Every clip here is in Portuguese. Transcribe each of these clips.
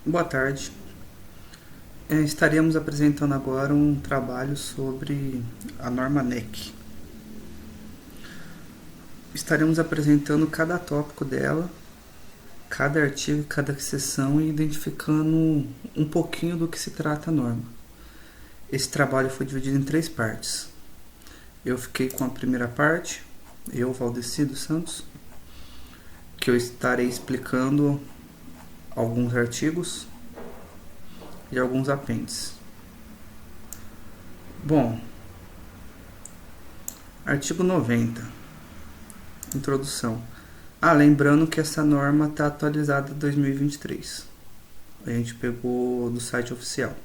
Boa tarde. Estaremos apresentando agora um trabalho sobre a norma NEC. Estaremos apresentando cada tópico dela, cada artigo, cada seção e identificando um pouquinho do que se trata a norma. Esse trabalho foi dividido em 3 partes. Eu fiquei com a primeira parte, Valdeci dos Santos, que eu estarei explicando alguns artigos e alguns apêndices. Bom, artigo 90, introdução. Lembrando que essa norma está atualizada em 2023. A gente pegou do site oficial.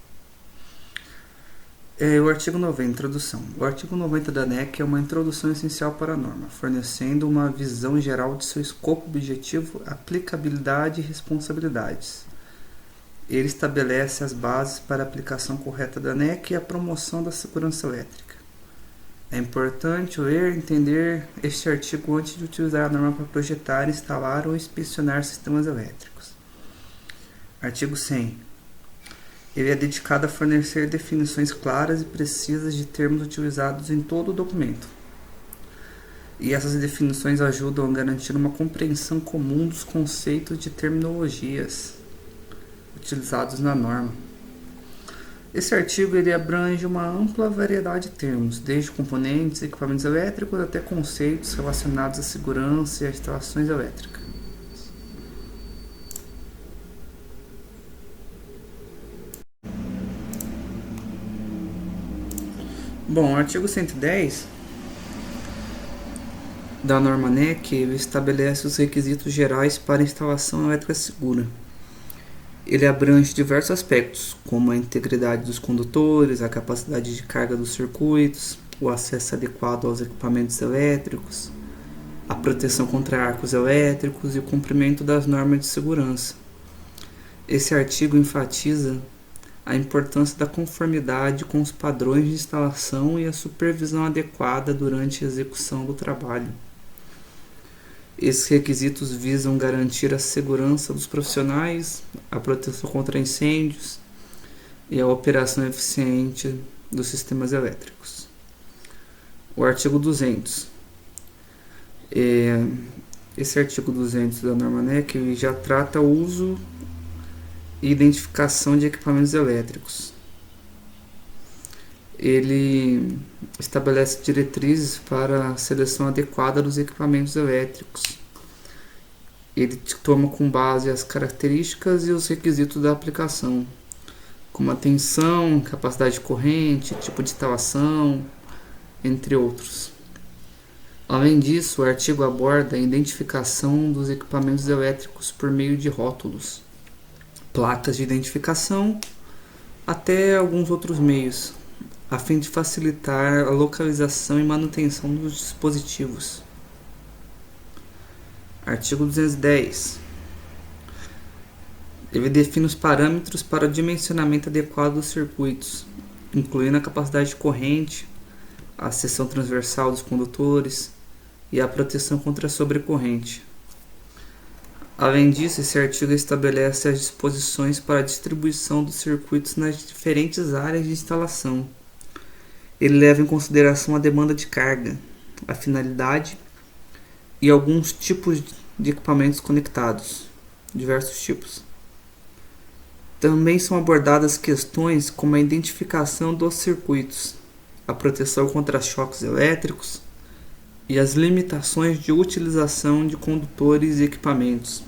O artigo 90, introdução. O artigo 90 da NEC é uma introdução essencial para a norma, fornecendo uma visão geral de seu escopo, objetivo, aplicabilidade e responsabilidades. Ele estabelece as bases para a aplicação correta da NEC e a promoção da segurança elétrica. É importante ler e entender este artigo antes de utilizar a norma para projetar, instalar ou inspecionar sistemas elétricos. Artigo 100. Ele é dedicado a fornecer definições claras e precisas de termos utilizados em todo o documento. E essas definições ajudam a garantir uma compreensão comum dos conceitos de terminologias utilizados na norma. Esse artigo ele abrange uma ampla variedade de termos, desde componentes, equipamentos elétricos até conceitos relacionados à segurança e às instalações elétricas. Bom, o artigo 110 da norma NEC ele estabelece os requisitos gerais para instalação elétrica segura. Ele abrange diversos aspectos, como a integridade dos condutores, a capacidade de carga dos circuitos, o acesso adequado aos equipamentos elétricos, a proteção contra arcos elétricos e o cumprimento das normas de segurança. Esse artigo enfatiza a importância da conformidade com os padrões de instalação e a supervisão adequada durante a execução do trabalho. Esses requisitos visam garantir a segurança dos profissionais, a proteção contra incêndios e a operação eficiente dos sistemas elétricos. O artigo 200. Esse artigo 200 da norma NEC já trata o uso e identificação de equipamentos elétricos. Ele estabelece diretrizes para a seleção adequada dos equipamentos elétricos. Ele toma com base as características e os requisitos da aplicação, como a tensão, capacidade de corrente, tipo de instalação, entre outros. Além disso, o artigo aborda a identificação dos equipamentos elétricos por meio de rótulos, placas de identificação, até alguns outros meios, a fim de facilitar a localização e manutenção dos dispositivos. Artigo 210. Ele define os parâmetros para o dimensionamento adequado dos circuitos, incluindo a capacidade de corrente, a seção transversal dos condutores e a proteção contra a sobrecorrente. Além disso, esse artigo estabelece as disposições para a distribuição dos circuitos nas diferentes áreas de instalação. Ele leva em consideração a demanda de carga, a finalidade e alguns tipos de equipamentos conectados, diversos tipos. Também são abordadas questões como a identificação dos circuitos, a proteção contra choques elétricos e as limitações de utilização de condutores e equipamentos.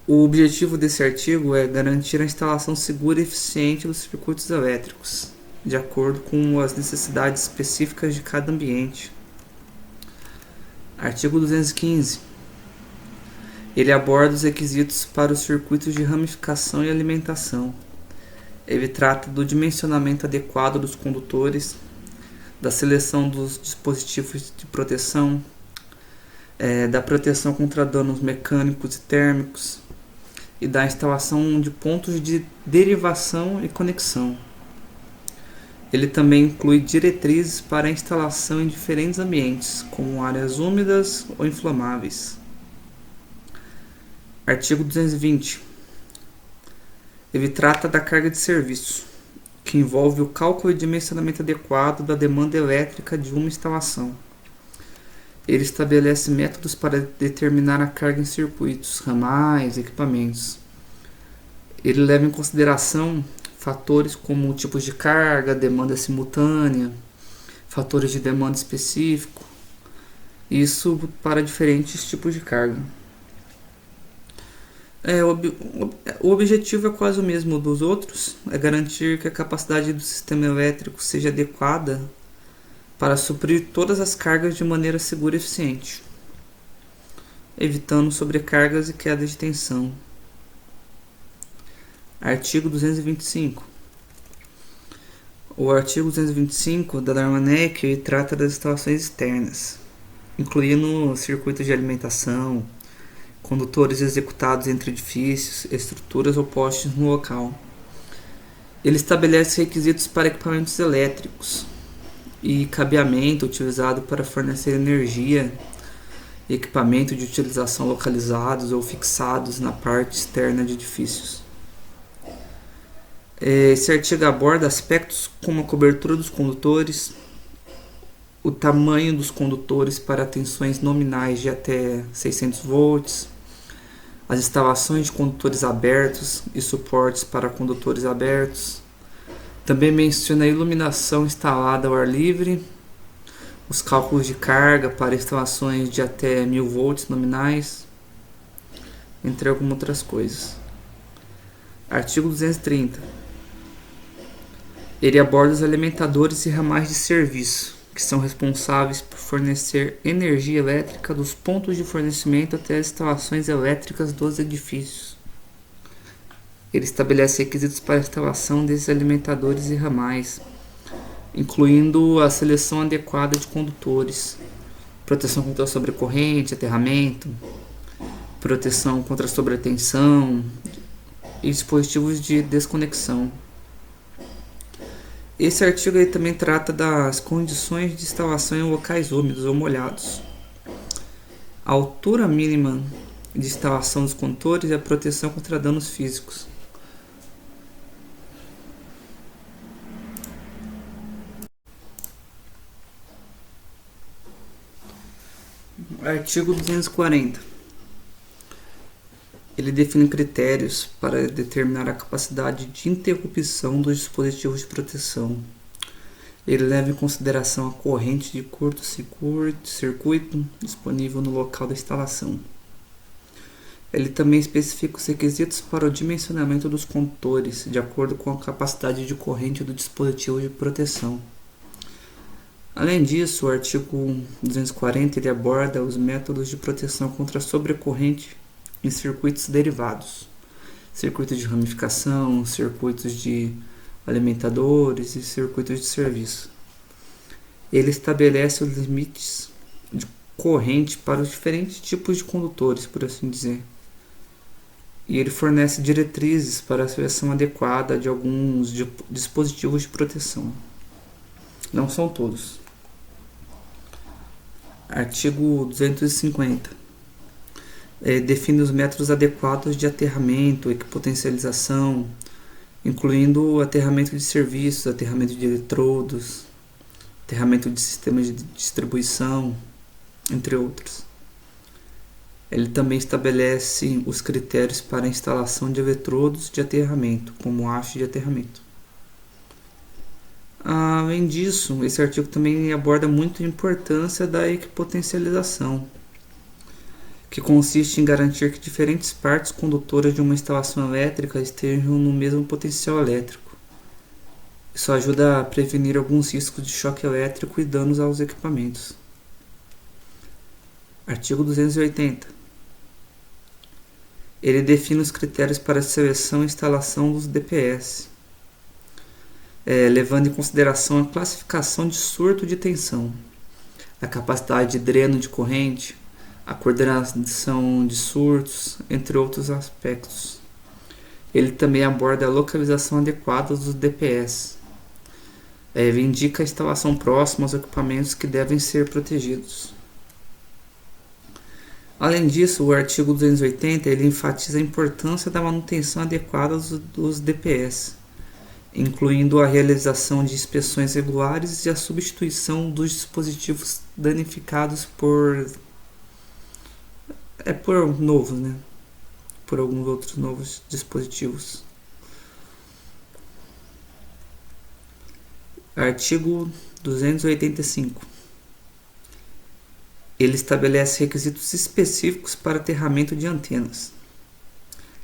O objetivo desse artigo é garantir a instalação segura e eficiente dos circuitos elétricos, de acordo com as necessidades específicas de cada ambiente. Artigo 215. Ele aborda os requisitos para os circuitos de ramificação e alimentação. Ele trata do dimensionamento adequado dos condutores, da seleção dos dispositivos de proteção, da proteção contra danos mecânicos e térmicos e da instalação de pontos de derivação e conexão. Ele também inclui diretrizes para a instalação em diferentes ambientes, como áreas úmidas ou inflamáveis. Artigo 220. Ele trata da carga de serviço, que envolve o cálculo e dimensionamento adequado da demanda elétrica de uma instalação. Ele estabelece métodos para determinar a carga em circuitos, ramais, equipamentos. Ele leva em consideração fatores como tipos de carga, demanda simultânea, fatores de demanda específico, isso para diferentes tipos de carga. O objetivo é quase o mesmo dos outros, é garantir que a capacidade do sistema elétrico seja adequada para suprir todas as cargas de maneira segura e eficiente, evitando sobrecargas e queda de tensão. Artigo 225. O artigo 225 da norma NEC trata das instalações externas, incluindo circuitos de alimentação, condutores executados entre edifícios, estruturas ou postes no local. Ele estabelece requisitos para equipamentos elétricos e cabeamento utilizado para fornecer energia, equipamento de utilização localizados ou fixados na parte externa de edifícios. Esse artigo aborda aspectos como a cobertura dos condutores, o tamanho dos condutores para tensões nominais de até 600 volts, as instalações de condutores abertos e suportes para condutores abertos. Também menciona a iluminação instalada ao ar livre, os cálculos de carga para instalações de até 1000 volts nominais, entre algumas outras coisas. Artigo 230. Ele aborda os alimentadores e ramais de serviço, que são responsáveis por fornecer energia elétrica dos pontos de fornecimento até as instalações elétricas dos edifícios. Ele estabelece requisitos para a instalação desses alimentadores e ramais, incluindo a seleção adequada de condutores, proteção contra a sobrecorrente, aterramento, proteção contra a sobretensão e dispositivos de desconexão. Esse artigo aí também trata das condições de instalação em locais úmidos ou molhados. A altura mínima de instalação dos condutores e a proteção contra danos físicos. Artigo 240. Ele define critérios para determinar a capacidade de interrupção dos dispositivos de proteção. Ele leva em consideração a corrente de curto-circuito disponível no local da instalação. Ele também especifica os requisitos para o dimensionamento dos condutores, de acordo com a capacidade de corrente do dispositivo de proteção. Além disso, o artigo 240 ele aborda os métodos de proteção contra a sobrecorrente em circuitos derivados, circuitos de ramificação, circuitos de alimentadores e circuitos de serviço. Ele estabelece os limites de corrente para os diferentes tipos de condutores, por assim dizer. E ele fornece diretrizes para a seleção adequada de alguns dispositivos de proteção. Não são todos. Artigo 250. Define os métodos adequados de aterramento, equipotencialização, incluindo aterramento de serviços, aterramento de eletrodos, aterramento de sistemas de distribuição, entre outros. Ele também estabelece os critérios para a instalação de eletrodos de aterramento, como haste de aterramento. Além disso, esse artigo também aborda muito a importância da equipotencialização, que consiste em garantir que diferentes partes condutoras de uma instalação elétrica estejam no mesmo potencial elétrico. Isso ajuda a prevenir alguns riscos de choque elétrico e danos aos equipamentos. Artigo 280. Ele define os critérios para a seleção e instalação dos DPS, levando em consideração a classificação de surto de tensão, a capacidade de dreno de corrente, a coordenação de surtos, entre outros aspectos. Ele também aborda a localização adequada dos DPS. Ele indica a instalação próxima aos equipamentos que devem ser protegidos. Além disso, o artigo 280 ele enfatiza a importância da manutenção adequada dos DPS, incluindo a realização de inspeções regulares e a substituição dos dispositivos danificados por novos, né? Por alguns outros novos dispositivos. Artigo 285. Ele estabelece requisitos específicos para aterramento de antenas,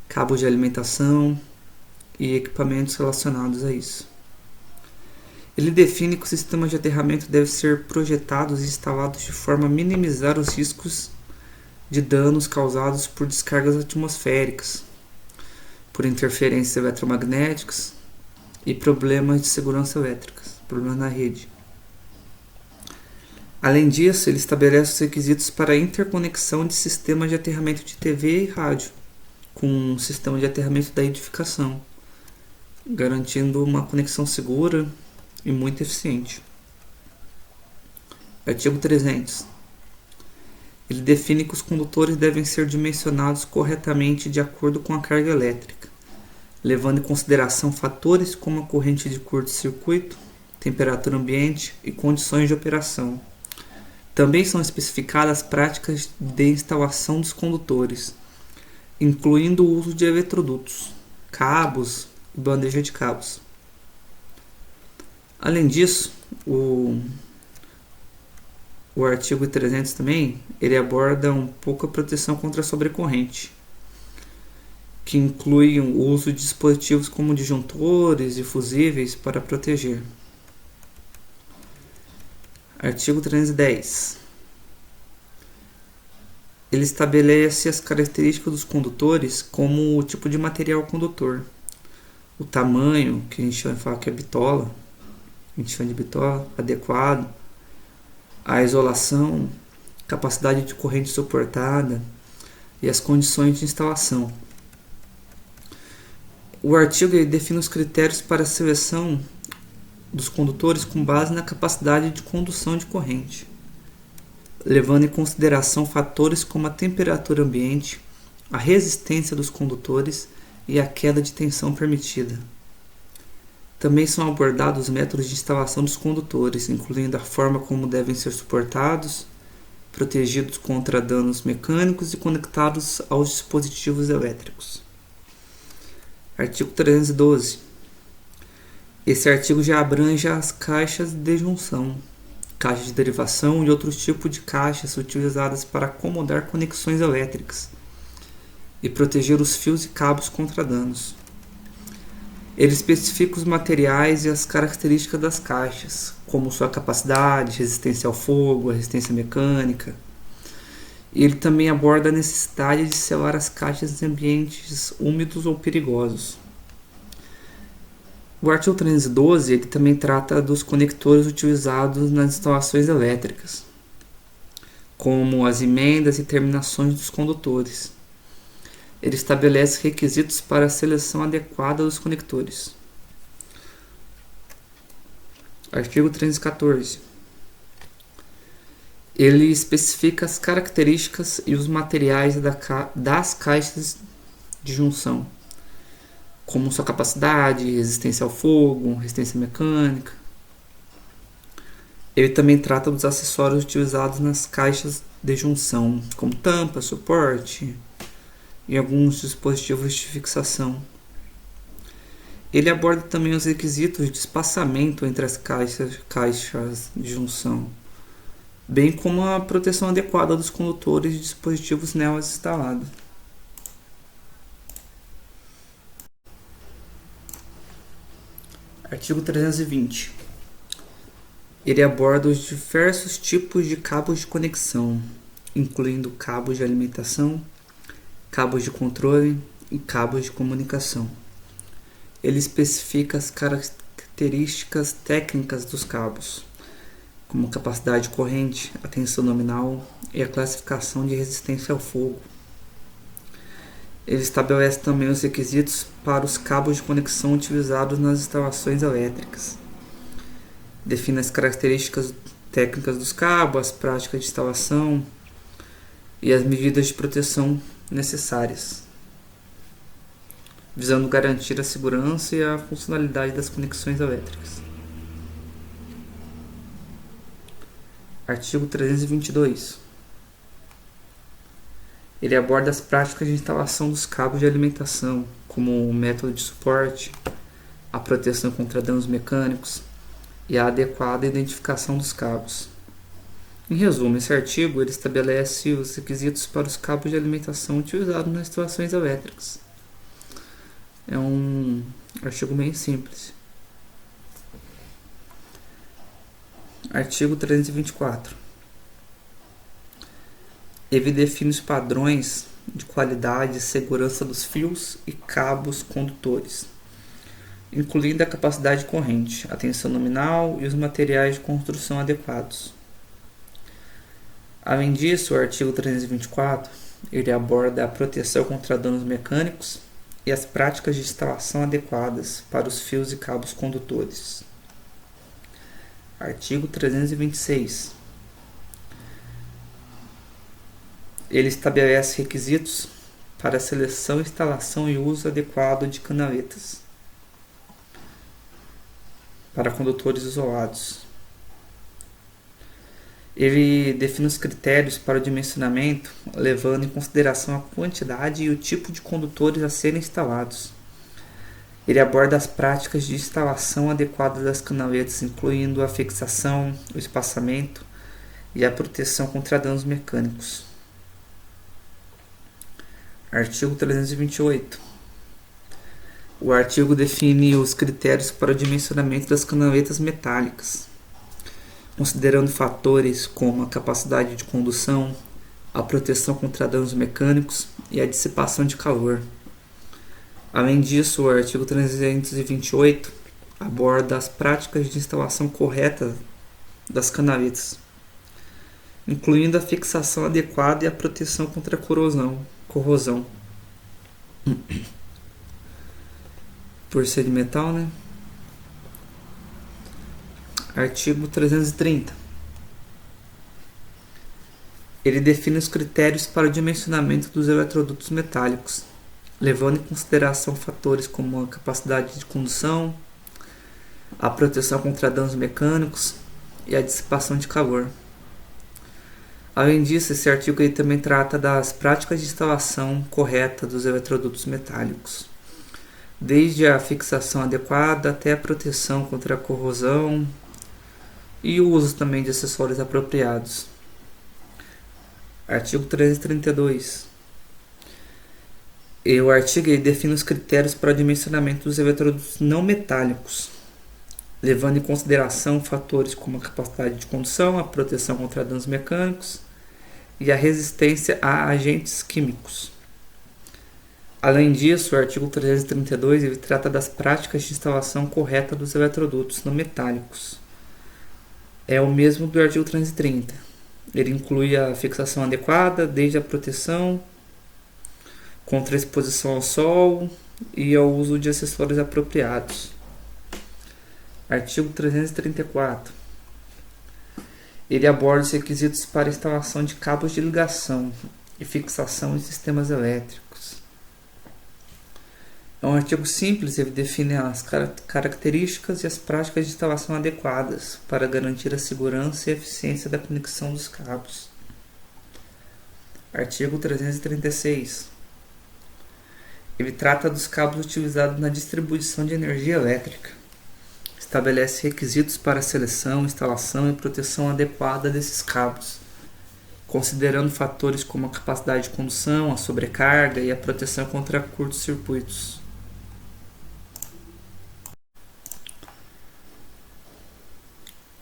cabos de alimentação e equipamentos relacionados a isso. Ele define que os sistemas de aterramento devem ser projetados e instalados de forma a minimizar os riscos de danos causados por descargas atmosféricas, por interferências eletromagnéticas e problemas de segurança elétrica, problemas na rede. Além disso, ele estabelece os requisitos para a interconexão de sistemas de aterramento de TV e rádio com um sistema de aterramento da edificação, garantindo uma conexão segura e muito eficiente. Artigo 300. Ele define que os condutores devem ser dimensionados corretamente de acordo com a carga elétrica, levando em consideração fatores como a corrente de curto-circuito, temperatura ambiente e condições de operação. Também são especificadas práticas de instalação dos condutores, incluindo o uso de eletrodutos, cabos e bandeja de cabos. Além disso, o artigo 300 também, ele aborda um pouco a proteção contra a sobrecorrente, que inclui o uso de dispositivos como disjuntores e fusíveis para proteger. Artigo 310. Ele estabelece as características dos condutores como o tipo de material condutor, o tamanho, que a gente vai falar que é bitola, a gente chama de bitola, adequado, a isolação, capacidade de corrente suportada e as condições de instalação. O artigo define os critérios para a seleção dos condutores com base na capacidade de condução de corrente, levando em consideração fatores como a temperatura ambiente, a resistência dos condutores e a queda de tensão permitida. Também são abordados os métodos de instalação dos condutores, incluindo a forma como devem ser suportados, protegidos contra danos mecânicos e conectados aos dispositivos elétricos. Artigo 312. Esse artigo já abrange as caixas de junção, caixas de derivação e outros tipos de caixas utilizadas para acomodar conexões elétricas e proteger os fios e cabos contra danos. Ele especifica os materiais e as características das caixas, como sua capacidade, resistência ao fogo, resistência mecânica. E ele também aborda a necessidade de selar as caixas em ambientes úmidos ou perigosos. O artigo 312 ele também trata dos conectores utilizados nas instalações elétricas, como as emendas e terminações dos condutores. Ele estabelece requisitos para a seleção adequada dos conectores. Artigo 314. Ele especifica as características e os materiais das caixas de junção, como sua capacidade, resistência ao fogo, resistência mecânica. Ele também trata dos acessórios utilizados nas caixas de junção, como tampa, suporte e alguns dispositivos de fixação. Ele aborda também os requisitos de espaçamento entre as caixas de junção, bem como a proteção adequada dos condutores e dispositivos nelas instalados. Artigo 320. Ele aborda os diversos tipos de cabos de conexão, incluindo cabos de alimentação, cabos de controle e cabos de comunicação. Ele especifica as características técnicas dos cabos, como capacidade de corrente, a tensão nominal e a classificação de resistência ao fogo. Ele estabelece também os requisitos para os cabos de conexão utilizados nas instalações elétricas. Define as características técnicas dos cabos, as práticas de instalação, e as medidas de proteção necessárias, visando garantir a segurança e a funcionalidade das conexões elétricas. Artigo 322. Ele aborda as práticas de instalação dos cabos de alimentação, como o método de suporte, a proteção contra danos mecânicos e a adequada identificação dos cabos. Em resumo, esse artigo ele estabelece os requisitos para os cabos de alimentação utilizados nas instalações elétricas. É um artigo bem simples. Artigo 324. Ele define os padrões de qualidade e segurança dos fios e cabos condutores, incluindo a capacidade de corrente, a tensão nominal e os materiais de construção adequados. Além disso, o artigo 324 ele aborda a proteção contra danos mecânicos e as práticas de instalação adequadas para os fios e cabos condutores. Artigo 326. Ele estabelece requisitos para a seleção, instalação e uso adequado de canaletas para condutores isolados. Ele define os critérios para o dimensionamento, levando em consideração a quantidade e o tipo de condutores a serem instalados. Ele aborda as práticas de instalação adequada das canaletas, incluindo a fixação, o espaçamento e a proteção contra danos mecânicos. Artigo 328. O artigo define os critérios para o dimensionamento das canaletas metálicas, considerando fatores como a capacidade de condução, a proteção contra danos mecânicos e a dissipação de calor. Além disso, o artigo 328 aborda as práticas de instalação correta das canaletas, incluindo a fixação adequada e a proteção contra a corrosão. Por ser de metal, né? Artigo 330. Ele define os critérios para o dimensionamento dos eletrodutos metálicos, levando em consideração fatores como a capacidade de condução, a proteção contra danos mecânicos e a dissipação de calor. Além disso, esse artigo ele também trata das práticas de instalação correta dos eletrodutos metálicos, desde a fixação adequada até a proteção contra a corrosão e o uso também de acessórios apropriados. Artigo 332. O artigo ele define os critérios para o dimensionamento dos eletrodutos não metálicos, levando em consideração fatores como a capacidade de condução, a proteção contra danos mecânicos e a resistência a agentes químicos. Além disso, o artigo 332 ele trata das práticas de instalação correta dos eletrodutos não metálicos. É o mesmo do artigo 330. Ele inclui a fixação adequada, desde a proteção contra a exposição ao sol e ao uso de acessórios apropriados. Artigo 334. Ele aborda os requisitos para a instalação de cabos de ligação e fixação em sistemas elétricos. É um artigo simples, ele define as características e as práticas de instalação adequadas para garantir a segurança e a eficiência da conexão dos cabos. Artigo 336. Ele trata dos cabos utilizados na distribuição de energia elétrica. Estabelece requisitos para a seleção, instalação e proteção adequada desses cabos, considerando fatores como a capacidade de condução, a sobrecarga e a proteção contra curtos-circuitos.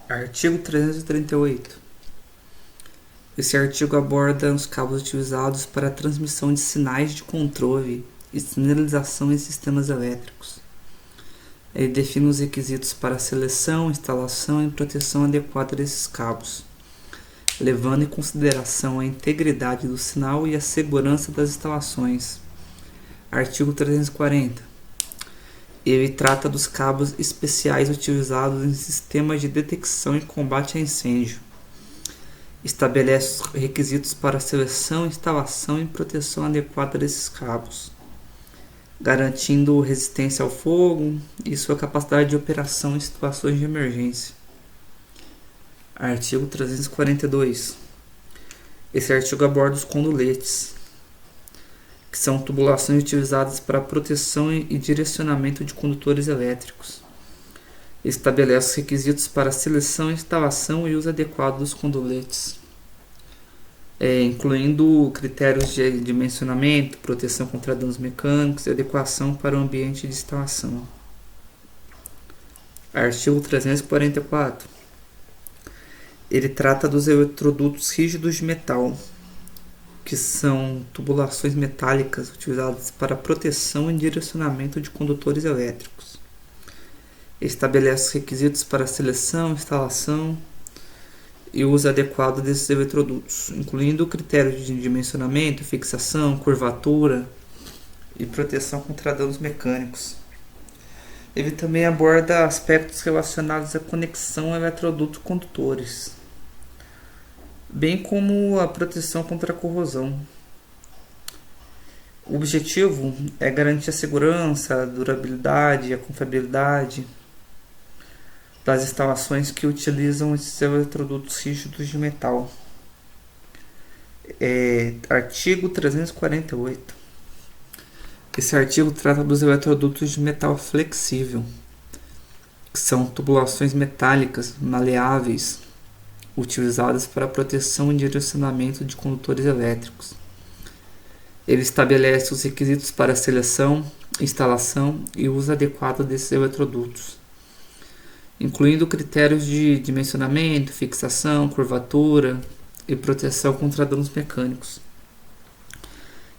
Artigo 338. Esse artigo aborda os cabos utilizados para a transmissão de sinais de controle e sinalização em sistemas elétricos. Ele define os requisitos para a seleção, instalação e proteção adequada desses cabos, levando em consideração a integridade do sinal e a segurança das instalações. Artigo 340. Ele trata dos cabos especiais utilizados em sistemas de detecção e combate a incêndio. Estabelece os requisitos para seleção, instalação e proteção adequada desses cabos, garantindo resistência ao fogo e sua capacidade de operação em situações de emergência. Artigo 342. Esse artigo aborda os conduletes, que são tubulações utilizadas para proteção e direcionamento de condutores elétricos. Estabelece os requisitos para seleção, instalação e uso adequado dos conduletes, incluindo critérios de dimensionamento, proteção contra danos mecânicos e adequação para o ambiente de instalação. Artigo 344. Ele trata dos eletrodutos rígidos de metal, que são tubulações metálicas utilizadas para proteção e direcionamento de condutores elétricos. Estabelece requisitos para seleção, instalação e uso adequado desses eletrodutos, incluindo critérios de dimensionamento, fixação, curvatura e proteção contra danos mecânicos. Ele também aborda aspectos relacionados à conexão eletroduto-condutores, bem como a proteção contra a corrosão. O objetivo é garantir a segurança, a durabilidade e a confiabilidade das instalações que utilizam esses eletrodutos rígidos de metal. Artigo 348. Esse artigo trata dos eletrodutos de metal flexível, que são tubulações metálicas maleáveis utilizadas para proteção e direcionamento de condutores elétricos. Ele estabelece os requisitos para a seleção, instalação e uso adequado desses eletrodutos, incluindo critérios de dimensionamento, fixação, curvatura e proteção contra danos mecânicos.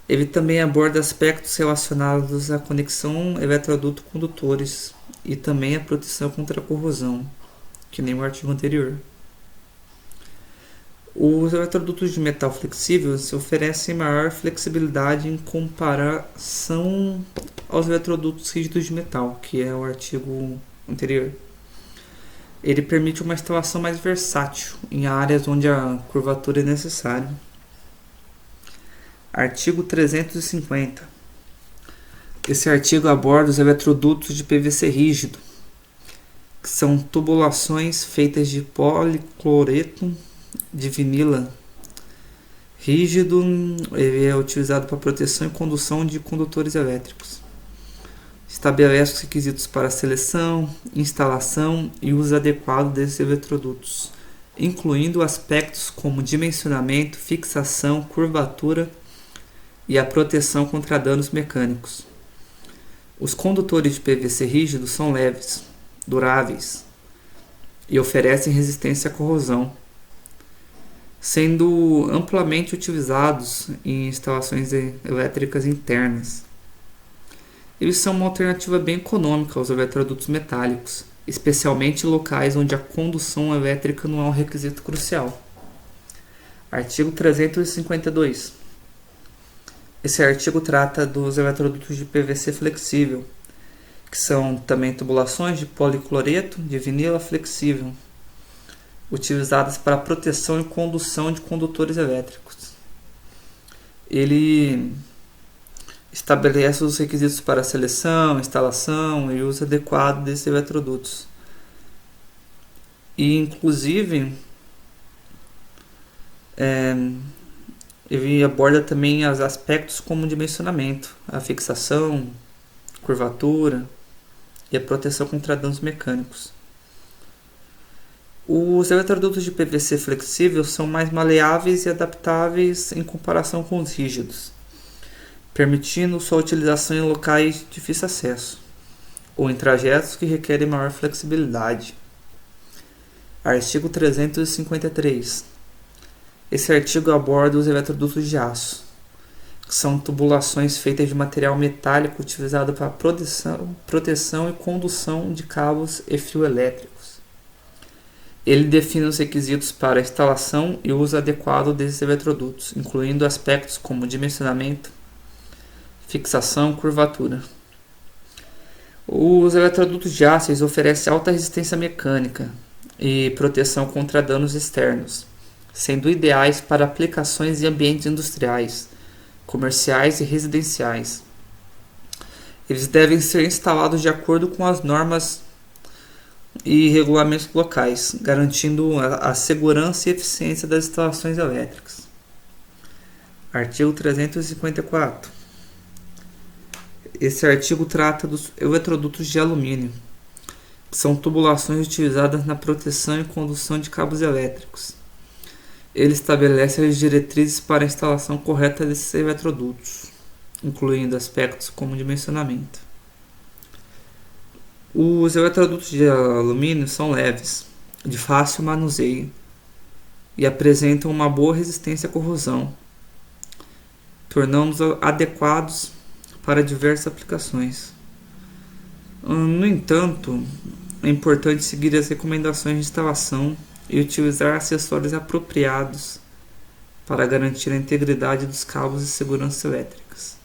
Ele também aborda aspectos relacionados à conexão eletroduto-condutores e também a proteção contra a corrosão, que nem o artigo anterior. Os eletrodutos de metal flexível oferecem maior flexibilidade em comparação aos eletrodutos rígidos de metal, que é o artigo anterior. Ele permite uma instalação mais versátil em áreas onde a curvatura é necessária. Artigo 350. Esse artigo aborda os eletrodutos de PVC rígido, que são tubulações feitas de policloreto de vinila rígido. Ele é utilizado para proteção e condução de condutores elétricos. Estabelece os requisitos para seleção, instalação e uso adequado desses eletrodutos, incluindo aspectos como dimensionamento, fixação, curvatura e a proteção contra danos mecânicos. Os condutores de PVC rígido são leves, duráveis e oferecem resistência à corrosão, sendo amplamente utilizados em instalações elétricas internas. Eles são uma alternativa bem econômica aos eletrodutos metálicos, especialmente em locais onde a condução elétrica não é um requisito crucial. Artigo 352. Esse artigo trata dos eletrodutos de PVC flexível, que são também tubulações de policloreto de vinila flexível, utilizadas para proteção e condução de condutores elétricos. Ele estabelece os requisitos para seleção, instalação e uso adequado desses eletrodutos. E, inclusive, ele aborda também os aspectos como dimensionamento, a fixação, curvatura e a proteção contra danos mecânicos. Os eletrodutos de PVC flexível são mais maleáveis e adaptáveis em comparação com os rígidos, permitindo sua utilização em locais de difícil acesso ou em trajetos que requerem maior flexibilidade. Artigo 353. Esse artigo aborda os eletrodutos de aço, que são tubulações feitas de material metálico utilizado para proteção e condução de cabos e fio elétricos. Ele define os requisitos para a instalação e uso adequado desses eletrodutos, incluindo aspectos como dimensionamento, fixação e curvatura. Os eletrodutos de aço oferecem alta resistência mecânica e proteção contra danos externos, sendo ideais para aplicações em ambientes industriais, comerciais e residenciais. Eles devem ser instalados de acordo com as normas e regulamentos locais, garantindo a segurança e eficiência das instalações elétricas. Artigo 354. Esse artigo trata dos eletrodutos de alumínio, que são tubulações utilizadas na proteção e condução de cabos elétricos. Ele estabelece as diretrizes para a instalação correta desses eletrodutos, incluindo aspectos como dimensionamento. Os eletrodutos de alumínio são leves, de fácil manuseio e apresentam uma boa resistência à corrosão, tornando-os adequados para diversas aplicações. No entanto, é importante seguir as recomendações de instalação e utilizar acessórios apropriados para garantir a integridade dos cabos de segurança elétricas.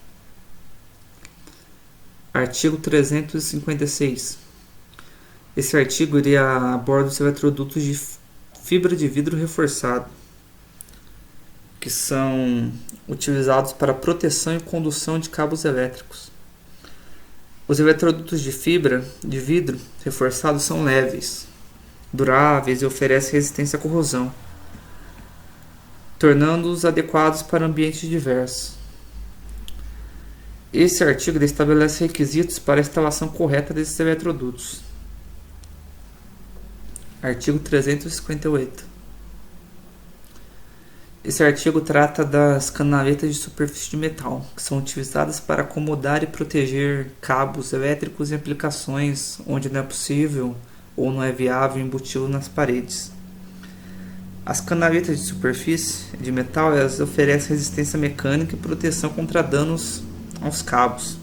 Artigo 356. Esse artigo aborda os eletrodutos de fibra de vidro reforçado, que são utilizados para proteção e condução de cabos elétricos. Os eletrodutos de fibra de vidro reforçado são leves, duráveis e oferecem resistência à corrosão, tornando-os adequados para ambientes diversos. Esse artigo estabelece requisitos para a instalação correta desses eletrodutos. Artigo 358. Esse artigo trata das canaletas de superfície de metal, que são utilizadas para acomodar e proteger cabos elétricos em aplicações onde não é possível ou não é viável embuti-los nas paredes. As canaletas de superfície de metal elas oferecem resistência mecânica e proteção contra danos aos cabos.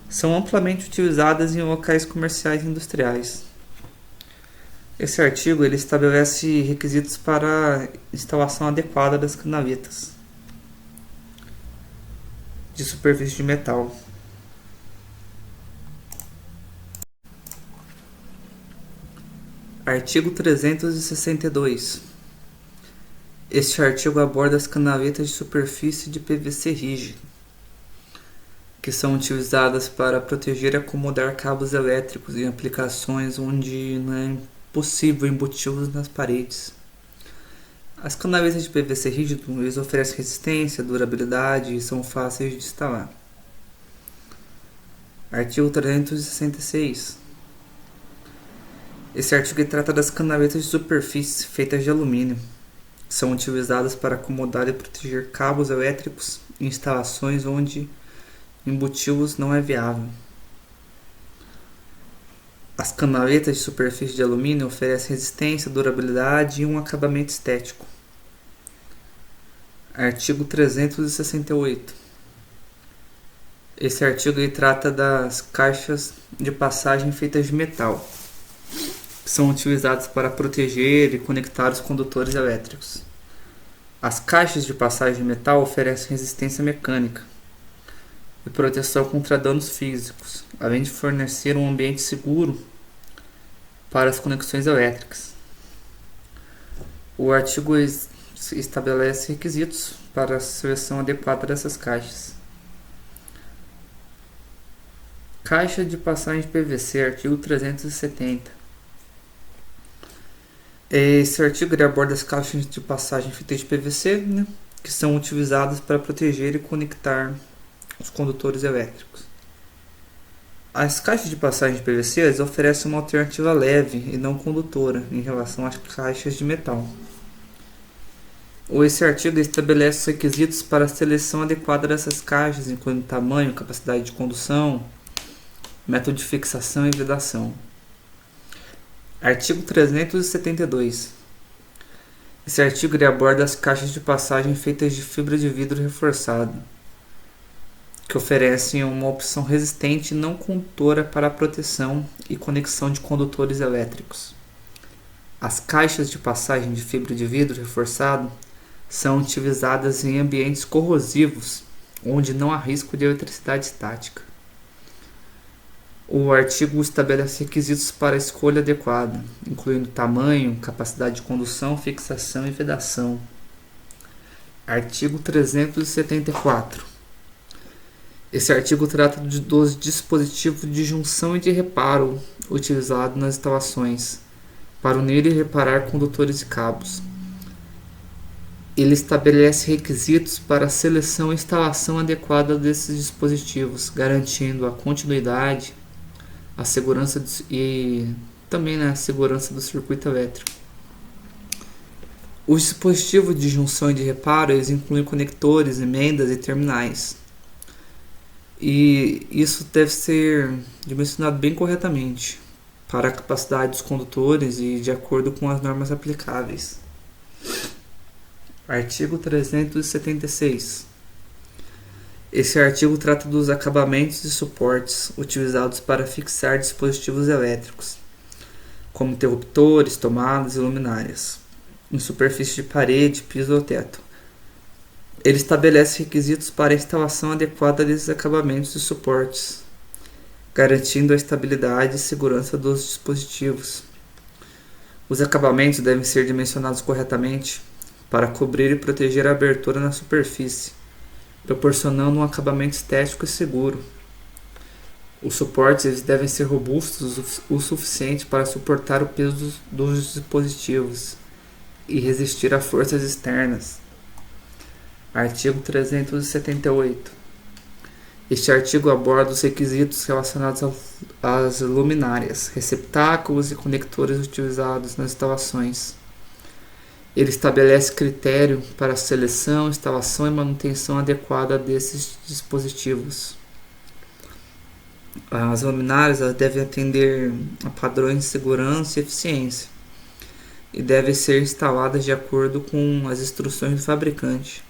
São amplamente utilizadas em locais comerciais e industriais. Esse artigo estabelece requisitos para a instalação adequada das canaletas de superfície de metal. Artigo 362. Este artigo aborda as canaletas de superfície de PVC rígido, que são utilizadas para proteger e acomodar cabos elétricos em aplicações onde não é possível embuti-los nas paredes. As canaletas de PVC rígido oferecem resistência, durabilidade e são fáceis de instalar. Artigo 366. Esse artigo trata das canaletas de superfície feitas de alumínio, que são utilizadas para acomodar e proteger cabos elétricos em instalações onde embuti-los não é viável. As canaletas de superfície de alumínio oferecem resistência, durabilidade e um acabamento estético. Artigo 368. Esse artigo trata das caixas de passagem feitas de metal, que são utilizadas para proteger e conectar os condutores elétricos. As caixas de passagem de metal oferecem resistência mecânica e proteção contra danos físicos, além de fornecer um ambiente seguro para as conexões elétricas. O artigo estabelece requisitos para a seleção adequada dessas caixas. Caixa de passagem de PVC, artigo 370. Esse artigo aborda as caixas de passagem feitas de PVC, que são utilizadas para proteger e conectar os condutores elétricos. As caixas de passagem de PVC oferecem uma alternativa leve e não condutora em relação às caixas de metal. Esse artigo estabelece os requisitos para a seleção adequada dessas caixas, incluindo tamanho, capacidade de condução, método de fixação e vedação. Artigo 372. Esse artigo aborda as caixas de passagem feitas de fibra de vidro reforçado, que oferecem uma opção resistente e não condutora para a proteção e conexão de condutores elétricos. As caixas de passagem de fibra de vidro reforçado são utilizadas em ambientes corrosivos, onde não há risco de eletricidade estática. O artigo estabelece requisitos para a escolha adequada, incluindo tamanho, capacidade de condução, fixação e vedação. Artigo 374. Esse artigo trata dos dispositivos de junção e de reparo utilizados nas instalações, para unir e reparar condutores e cabos. Ele estabelece requisitos para a seleção e instalação adequada desses dispositivos, garantindo a continuidade, a segurança e também a segurança do circuito elétrico. Os dispositivos de junção e de reparo eles incluem conectores, emendas e terminais. E isso deve ser dimensionado bem corretamente para a capacidade dos condutores e de acordo com as normas aplicáveis. Artigo 376. Esse artigo trata dos acabamentos e suportes utilizados para fixar dispositivos elétricos, como interruptores, tomadas e luminárias, em superfície de parede, piso ou teto. Ele estabelece requisitos para a instalação adequada desses acabamentos e suportes, garantindo a estabilidade e segurança dos dispositivos. Os acabamentos devem ser dimensionados corretamente para cobrir e proteger a abertura na superfície, proporcionando um acabamento estético e seguro. Os suportes eles devem ser robustos o suficiente para suportar o peso dos dispositivos e resistir a forças externas. Artigo 378. Este artigo aborda os requisitos relacionados às luminárias, receptáculos e conectores utilizados nas instalações. Ele estabelece critério para a seleção, instalação e manutenção adequada desses dispositivos. As luminárias devem atender a padrões de segurança e eficiência e devem ser instaladas de acordo com as instruções do fabricante.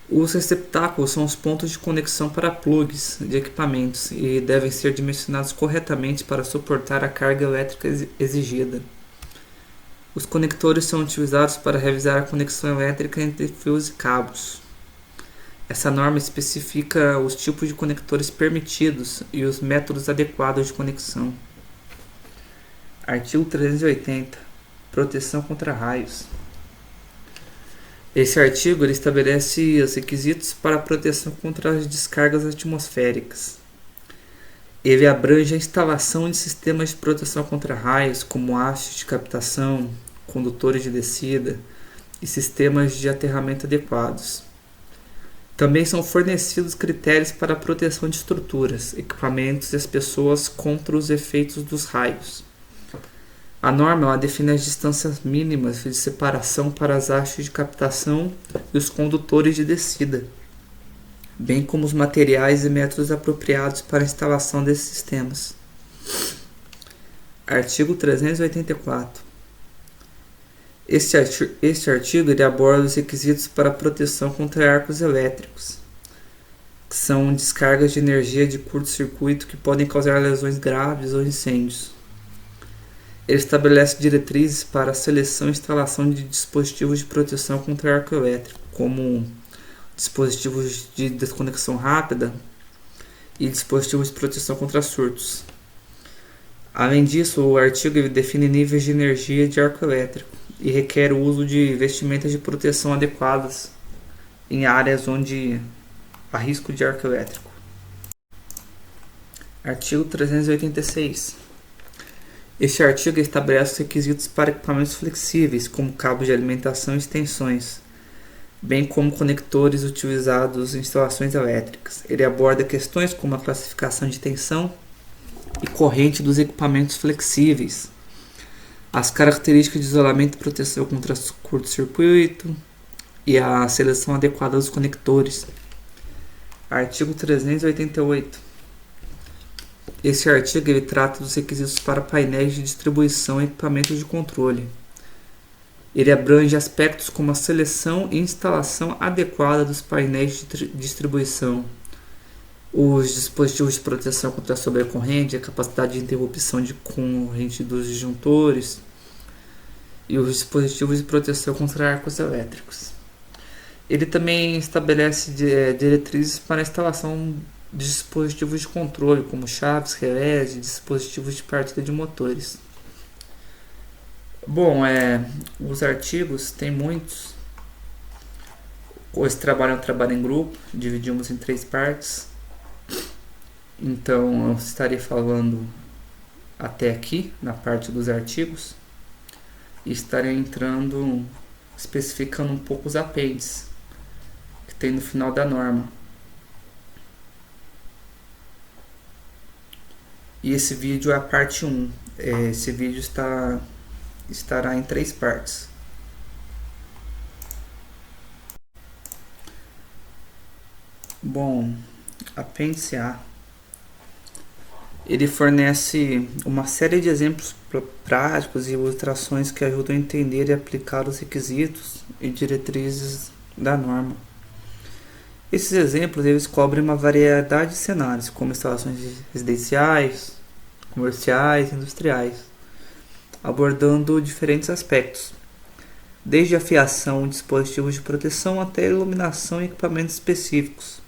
Os receptáculos são os pontos de conexão para plugs de equipamentos e devem ser dimensionados corretamente para suportar a carga elétrica exigida. Os conectores são utilizados para realizar a conexão elétrica entre fios e cabos. Essa norma especifica os tipos de conectores permitidos e os métodos adequados de conexão. Artigo 380. Proteção contra raios. Esse artigo ele estabelece os requisitos para a proteção contra as descargas atmosféricas. Ele abrange a instalação de sistemas de proteção contra raios, como hastes de captação, condutores de descida e sistemas de aterramento adequados. Também são fornecidos critérios para a proteção de estruturas, equipamentos e as pessoas contra os efeitos dos raios. A norma ela define as distâncias mínimas de separação para as hastes de captação e os condutores de descida, bem como os materiais e métodos apropriados para a instalação desses sistemas. Artigo 384. Este artigo ele aborda os requisitos para a proteção contra arcos elétricos, que são descargas de energia de curto-circuito que podem causar lesões graves ou incêndios. Ele estabelece diretrizes para a seleção e instalação de dispositivos de proteção contra arco elétrico, como dispositivos de desconexão rápida e dispositivos de proteção contra surtos. Além disso, o artigo define níveis de energia de arco elétrico e requer o uso de vestimentas de proteção adequadas em áreas onde há risco de arco elétrico. Artigo 386. Este artigo estabelece os requisitos para equipamentos flexíveis, como cabos de alimentação e extensões, bem como conectores utilizados em instalações elétricas. Ele aborda questões como a classificação de tensão e corrente dos equipamentos flexíveis, as características de isolamento e proteção contra curto-circuito e a seleção adequada dos conectores. Artigo 388. Esse artigo ele trata dos requisitos para painéis de distribuição e equipamentos de controle. Ele abrange aspectos como a seleção e instalação adequada dos painéis de distribuição, os dispositivos de proteção contra a sobrecorrente, a capacidade de interrupção de corrente dos disjuntores e os dispositivos de proteção contra arcos elétricos. Ele também estabelece diretrizes para a instalação dispositivos de controle, como chaves, relés e dispositivos de partida de motores. Bom, os artigos tem muitos. Esse trabalho é um trabalho em grupo, dividimos em 3 partes. Então eu estarei falando até aqui, na parte dos artigos, e estarei entrando, especificando um pouco os apêndices que tem no final da norma. E esse vídeo é a parte 1. Esse vídeo estará em 3 partes. Bom, apêndice A. Ele fornece uma série de exemplos práticos e ilustrações que ajudam a entender e aplicar os requisitos e diretrizes da norma. Esses exemplos eles cobrem uma variedade de cenários, como instalações residenciais, comerciais e industriais, abordando diferentes aspectos, desde a fiação, dispositivos de proteção até a iluminação e equipamentos específicos.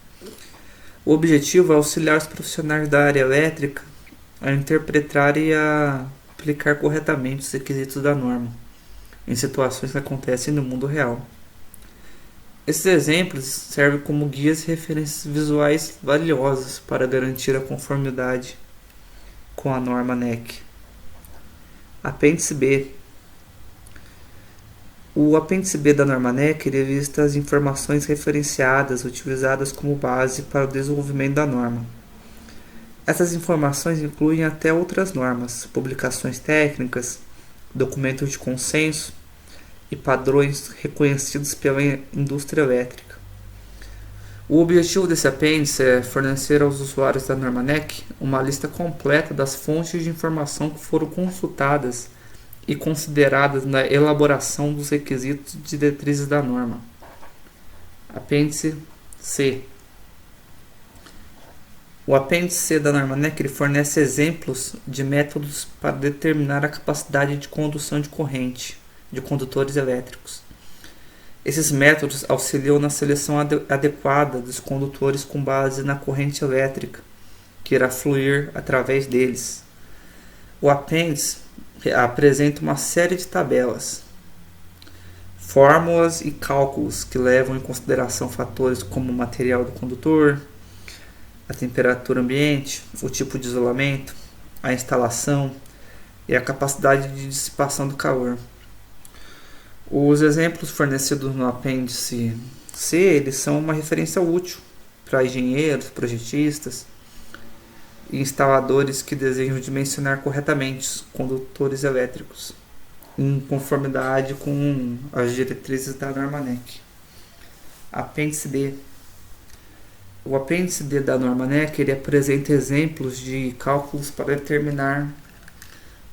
O objetivo é auxiliar os profissionais da área elétrica a interpretar e a aplicar corretamente os requisitos da norma em situações que acontecem no mundo real. Esses exemplos servem como guias e referências visuais valiosas para garantir a conformidade com a norma NEC. Apêndice B. O apêndice B da norma NEC lista as informações referenciadas utilizadas como base para o desenvolvimento da norma. Essas informações incluem até outras normas, publicações técnicas, documentos de consenso e padrões reconhecidos pela indústria elétrica. O objetivo desse apêndice é fornecer aos usuários da norma NEC uma lista completa das fontes de informação que foram consultadas e consideradas na elaboração dos requisitos e diretrizes da norma. Apêndice C. O apêndice C da norma NEC ele fornece exemplos de métodos para determinar a capacidade de condução de corrente de condutores elétricos. Esses métodos auxiliam na seleção adequada dos condutores com base na corrente elétrica que irá fluir através deles. O apêndice apresenta uma série de tabelas, fórmulas e cálculos que levam em consideração fatores como o material do condutor, a temperatura ambiente, o tipo de isolamento, a instalação e a capacidade de dissipação do calor. Os exemplos fornecidos no apêndice C eles são uma referência útil para engenheiros, projetistas e instaladores que desejam dimensionar corretamente os condutores elétricos, em conformidade com as diretrizes da norma NEC. Apêndice D. O apêndice D da norma NEC ele apresenta exemplos de cálculos para determinar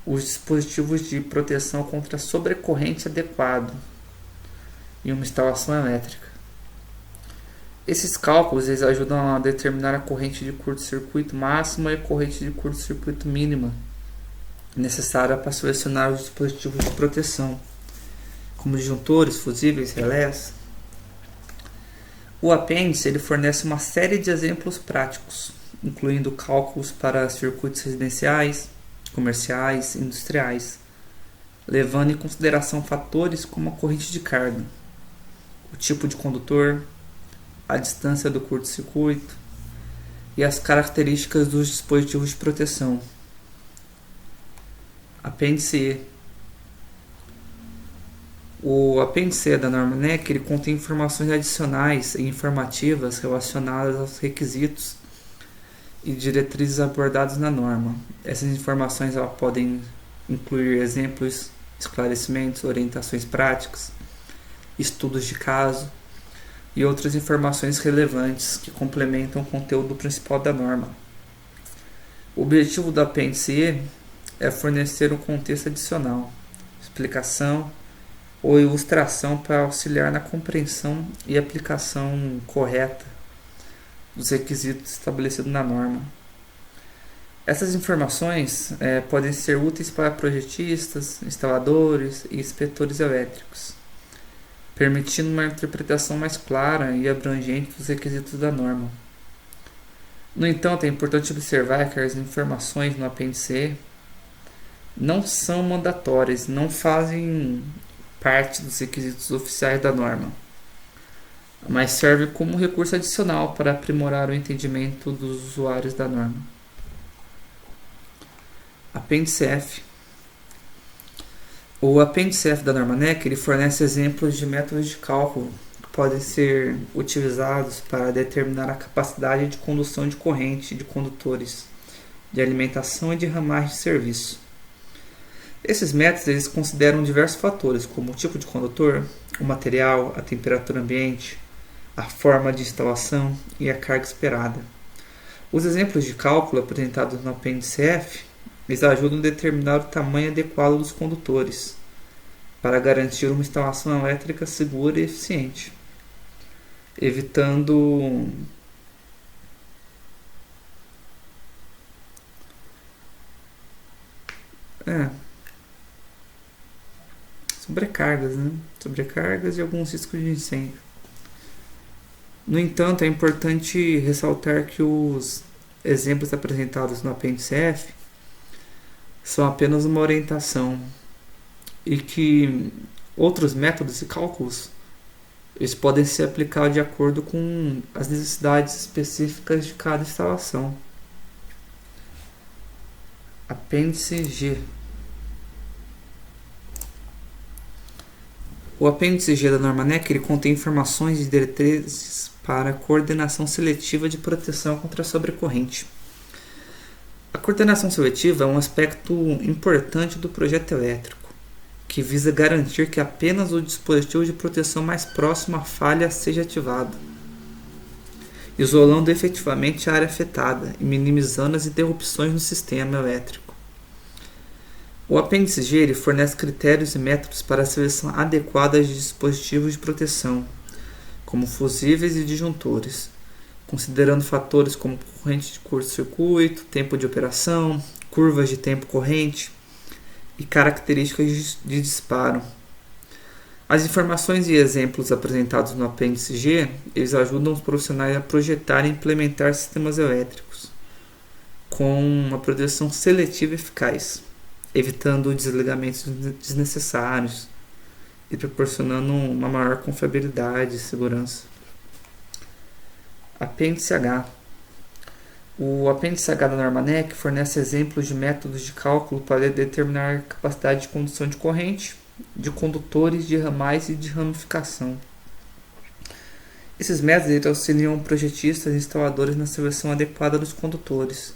os dispositivos de proteção contra sobrecorrente adequado em uma instalação elétrica. Esses cálculos eles ajudam a determinar a corrente de curto-circuito máxima e a corrente de curto-circuito mínima necessária para selecionar os dispositivos de proteção, como disjuntores, fusíveis, relés. O apêndice ele fornece uma série de exemplos práticos, incluindo cálculos para circuitos residenciais, comerciais e industriais, levando em consideração fatores como a corrente de carga, o tipo de condutor, a distância do curto-circuito e as características dos dispositivos de proteção. Apêndice E. O apêndice E da norma NEC ele contém informações adicionais e informativas relacionadas aos requisitos e diretrizes abordados na norma. Essas informações podem incluir exemplos, esclarecimentos, orientações práticas, estudos de caso e outras informações relevantes que complementam o conteúdo principal da norma. O objetivo do apêndice E é fornecer um contexto adicional, explicação ou ilustração para auxiliar na compreensão e aplicação correta dos requisitos estabelecidos na norma. Essas informações podem ser úteis para projetistas, instaladores e inspetores elétricos, permitindo uma interpretação mais clara e abrangente dos requisitos da norma. No entanto, é importante observar que as informações no apêndice E não são mandatórias, não fazem parte dos requisitos oficiais da norma, mas serve como recurso adicional para aprimorar o entendimento dos usuários da norma. Apêndice F. O apêndice F da norma NEC ele fornece exemplos de métodos de cálculo que podem ser utilizados para determinar a capacidade de condução de corrente de condutores, de alimentação e de ramagem de serviço. Esses métodos eles consideram diversos fatores, como o tipo de condutor, o material, a temperatura ambiente, a forma de instalação e a carga esperada. Os exemplos de cálculo apresentados no apêndice F eles ajudam a determinar o tamanho adequado dos condutores para garantir uma instalação elétrica segura e eficiente, evitando sobrecargas, sobrecargas e alguns riscos de incêndio. No entanto, é importante ressaltar que os exemplos apresentados no apêndice F são apenas uma orientação e que outros métodos e cálculos eles podem ser aplicados de acordo com as necessidades específicas de cada instalação. Apêndice G. O apêndice G da norma NEC ele contém informações e diretrizes para a coordenação seletiva de proteção contra a sobrecorrente. A coordenação seletiva é um aspecto importante do projeto elétrico, que visa garantir que apenas o dispositivo de proteção mais próximo à falha seja ativado, isolando efetivamente a área afetada e minimizando as interrupções no sistema elétrico. O apêndice G ele fornece critérios e métodos para a seleção adequada de dispositivos de proteção, como fusíveis e disjuntores, considerando fatores como corrente de curto-circuito, tempo de operação, curvas de tempo corrente e características de disparo. As informações e exemplos apresentados no apêndice G eles ajudam os profissionais a projetar e implementar sistemas elétricos com uma proteção seletiva eficaz, evitando desligamentos desnecessários e proporcionando uma maior confiabilidade e segurança. Apêndice H. O apêndice H da norma NEC fornece exemplos de métodos de cálculo para determinar a capacidade de condução de corrente, de condutores, de ramais e de ramificação. Esses métodos auxiliam projetistas e instaladores na seleção adequada dos condutores,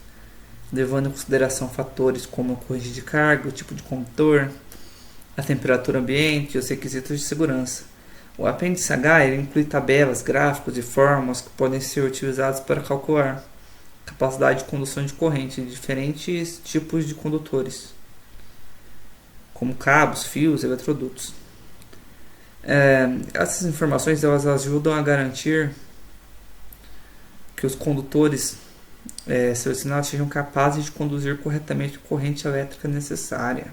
levando em consideração fatores como a corrente de carga, o tipo de condutor, a temperatura ambiente e os requisitos de segurança. O apêndice H ele inclui tabelas, gráficos e fórmulas que podem ser utilizados para calcular a capacidade de condução de corrente de diferentes tipos de condutores, como cabos, fios e eletrodutos. Essas informações elas ajudam a garantir que os condutores selecionados sejam capazes de conduzir corretamente a corrente elétrica necessária,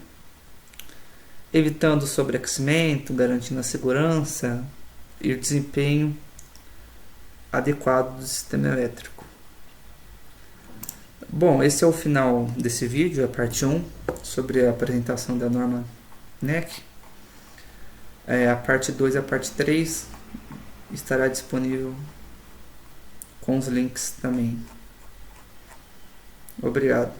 evitando o sobreaquecimento, garantindo a segurança e o desempenho adequado do sistema elétrico. Bom, esse é o final desse vídeo, a parte 1, sobre a apresentação da norma NEC. A parte 2 e a parte 3 estará disponível com os links também. Obrigado.